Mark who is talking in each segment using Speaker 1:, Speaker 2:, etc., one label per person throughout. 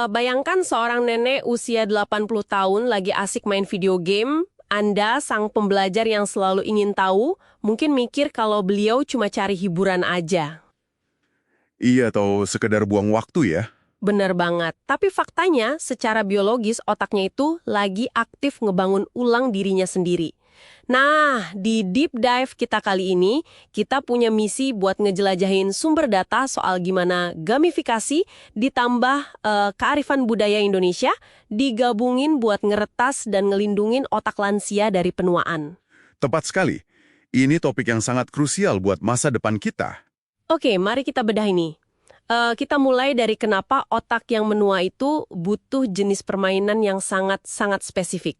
Speaker 1: Bayangkan seorang nenek usia 80 tahun lagi asik main video game. Anda, sang pembelajar yang selalu ingin tahu, mungkin mikir kalau beliau cuma cari hiburan aja.
Speaker 2: Iya, atau sekedar buang waktu ya.
Speaker 1: Bener banget. Tapi faktanya, secara biologis otaknya itu lagi aktif ngebangun ulang dirinya sendiri. Nah, di Deep Dive kita kali ini, kita punya misi buat ngejelajahin sumber data soal gimana gamifikasi ditambah kearifan budaya Indonesia digabungin buat ngeretas dan ngelindungin otak lansia dari penuaan.
Speaker 2: Tepat sekali. Ini topik yang sangat krusial buat masa depan kita.
Speaker 1: Oke, mari kita bedah ini. Kita mulai dari kenapa otak yang menua itu butuh jenis permainan yang sangat-sangat spesifik.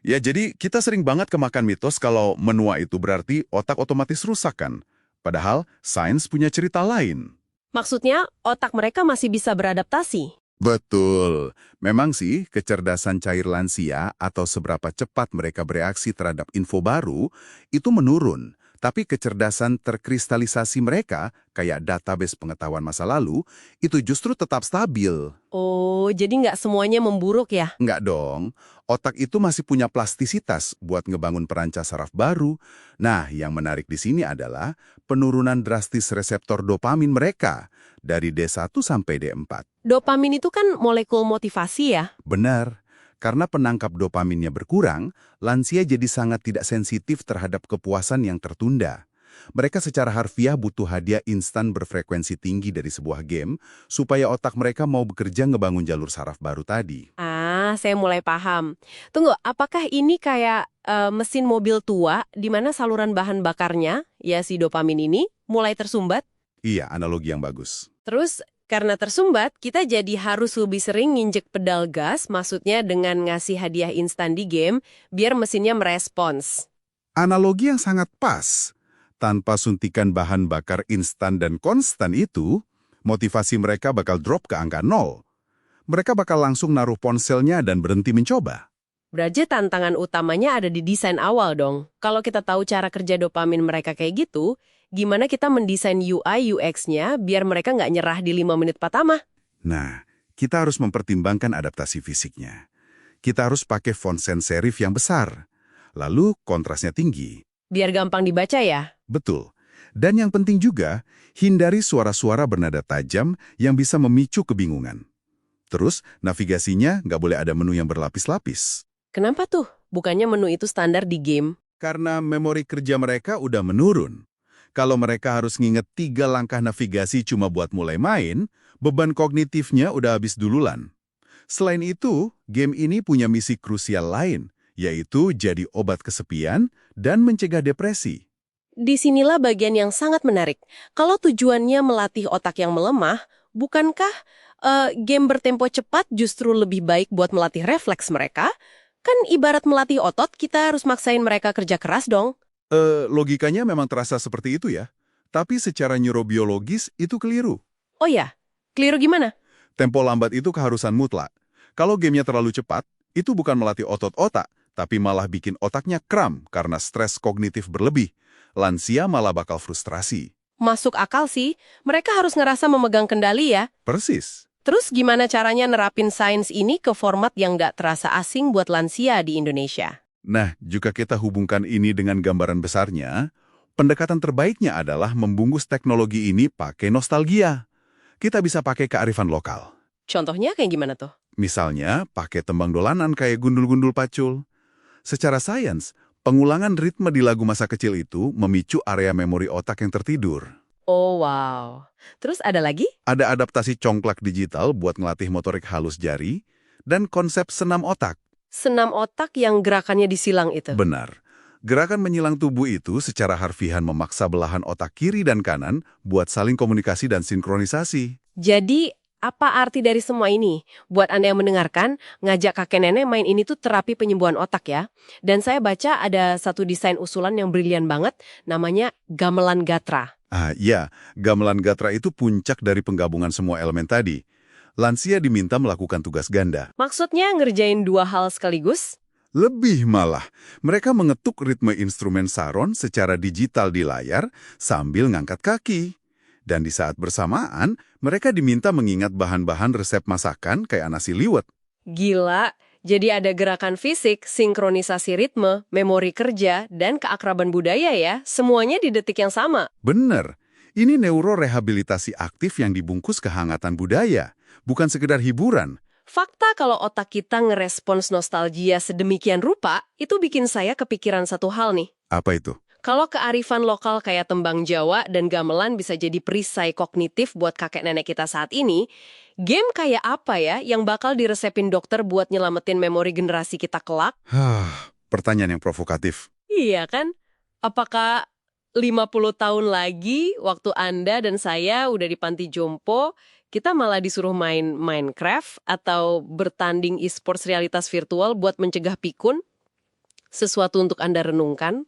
Speaker 2: Ya, jadi kita sering banget kemakan mitos kalau menua itu berarti otak otomatis rusak kan. Padahal sains punya cerita lain.
Speaker 1: Maksudnya, otak mereka masih bisa beradaptasi.
Speaker 2: Betul. Memang sih, kecerdasan cair lansia atau seberapa cepat mereka bereaksi terhadap info baru itu menurun. Tapi kecerdasan terkristalisasi mereka, kayak database pengetahuan masa lalu, itu justru tetap stabil.
Speaker 1: Oh, jadi nggak semuanya memburuk ya?
Speaker 2: Enggak dong. Otak itu masih punya plastisitas buat ngebangun perancah saraf baru. Nah, yang menarik di sini adalah penurunan drastis reseptor dopamin mereka dari D1 sampai D4.
Speaker 1: Dopamin itu kan molekul motivasi ya?
Speaker 2: Benar. Karena penangkap dopaminnya berkurang, lansia jadi sangat tidak sensitif terhadap kepuasan yang tertunda. Mereka secara harfiah butuh hadiah instan berfrekuensi tinggi dari sebuah game supaya otak mereka mau bekerja ngebangun jalur saraf baru tadi.
Speaker 1: Ah, saya mulai paham. Tunggu, apakah ini kayak mesin mobil tua di mana saluran bahan bakarnya, ya si dopamin ini, mulai tersumbat?
Speaker 2: Iya, analogi yang bagus.
Speaker 1: Terus karena tersumbat, kita jadi harus lebih sering nginjek pedal gas, maksudnya dengan ngasih hadiah instan di game, biar mesinnya merespons.
Speaker 2: Analogi yang sangat pas. Tanpa suntikan bahan bakar instan dan konstan itu, motivasi mereka bakal drop ke angka 0. Mereka bakal langsung naruh ponselnya dan berhenti mencoba.
Speaker 1: Berarti tantangan utamanya ada di desain awal dong. Kalau kita tahu cara kerja dopamin mereka kayak gitu, gimana kita mendesain UI UX-nya biar mereka nggak nyerah di 5 menit pertama?
Speaker 2: Nah, kita harus mempertimbangkan adaptasi fisiknya. Kita harus pakai font sans serif yang besar. Lalu kontrasnya tinggi.
Speaker 1: Biar gampang dibaca ya?
Speaker 2: Betul. Dan yang penting juga, hindari suara-suara bernada tajam yang bisa memicu kebingungan. Terus, navigasinya nggak boleh ada menu yang berlapis-lapis.
Speaker 1: Kenapa tuh? Bukannya menu itu standar di game?
Speaker 2: Karena memori kerja mereka udah menurun. Kalau mereka harus nginget 3 langkah navigasi cuma buat mulai main, beban kognitifnya udah habis duluan. Selain itu, game ini punya misi krusial lain, yaitu jadi obat kesepian dan mencegah depresi.
Speaker 1: Disinilah bagian yang sangat menarik. Kalau tujuannya melatih otak yang melemah, bukankah game bertempo cepat justru lebih baik buat melatih refleks mereka? Kan ibarat melatih otot, kita harus maksain mereka kerja keras dong.
Speaker 2: Logikanya memang terasa seperti itu ya. Tapi secara neurobiologis itu keliru.
Speaker 1: Oh ya, keliru gimana?
Speaker 2: Tempo lambat itu keharusan mutlak. Kalau gamenya terlalu cepat, itu bukan melatih otot otak, tapi malah bikin otaknya kram karena stres kognitif berlebih. Lansia malah bakal frustrasi.
Speaker 1: Masuk akal sih, mereka harus ngerasa memegang kendali ya.
Speaker 2: Persis.
Speaker 1: Terus gimana caranya nerapin sains ini ke format yang nggak terasa asing buat lansia di Indonesia?
Speaker 2: Nah, jika kita hubungkan ini dengan gambaran besarnya, pendekatan terbaiknya adalah membungkus teknologi ini pakai nostalgia. Kita bisa pakai kearifan lokal.
Speaker 1: Contohnya kayak gimana tuh?
Speaker 2: Misalnya, pakai tembang dolanan kayak gundul-gundul pacul. Secara sains, pengulangan ritme di lagu masa kecil itu memicu area memori otak yang tertidur.
Speaker 1: Oh wow. Terus ada lagi?
Speaker 2: Ada adaptasi congklak digital buat ngelatih motorik halus jari, dan konsep senam otak.
Speaker 1: Senam otak yang gerakannya disilang itu.
Speaker 2: Benar. Gerakan menyilang tubuh itu secara harfiah memaksa belahan otak kiri dan kanan buat saling komunikasi dan sinkronisasi.
Speaker 1: Jadi, apa arti dari semua ini? Buat Anda yang mendengarkan, ngajak kakek nenek main ini tuh terapi penyembuhan otak ya. Dan saya baca ada satu desain usulan yang brilian banget, namanya gamelan gatra.
Speaker 2: Ya, gamelan gatra itu puncak dari penggabungan semua elemen tadi. Lansia diminta melakukan tugas ganda.
Speaker 1: Maksudnya ngerjain 2 hal sekaligus?
Speaker 2: Lebih malah, mereka mengetuk ritme instrumen saron secara digital di layar sambil ngangkat kaki. Dan di saat bersamaan, mereka diminta mengingat bahan-bahan resep masakan kayak nasi liwet.
Speaker 1: Gila, jadi ada gerakan fisik, sinkronisasi ritme, memori kerja, dan keakraban budaya ya, semuanya di detik yang sama.
Speaker 2: Bener, ini neurorehabilitasi aktif yang dibungkus kehangatan budaya, bukan sekedar hiburan.
Speaker 1: Fakta kalau otak kita ngerespons nostalgia sedemikian rupa, itu bikin saya kepikiran satu hal nih.
Speaker 2: Apa itu?
Speaker 1: Kalau kearifan lokal kayak tembang Jawa dan gamelan bisa jadi perisai kognitif buat kakek nenek kita saat ini, game kayak apa ya yang bakal diresepin dokter buat nyelamatin memori generasi kita kelak?
Speaker 2: Pertanyaan yang provokatif.
Speaker 1: Iya kan? Apakah 50 tahun lagi, waktu Anda dan saya udah di panti jompo, kita malah disuruh main Minecraft atau bertanding e-sports realitas virtual buat mencegah pikun? Sesuatu untuk Anda renungkan.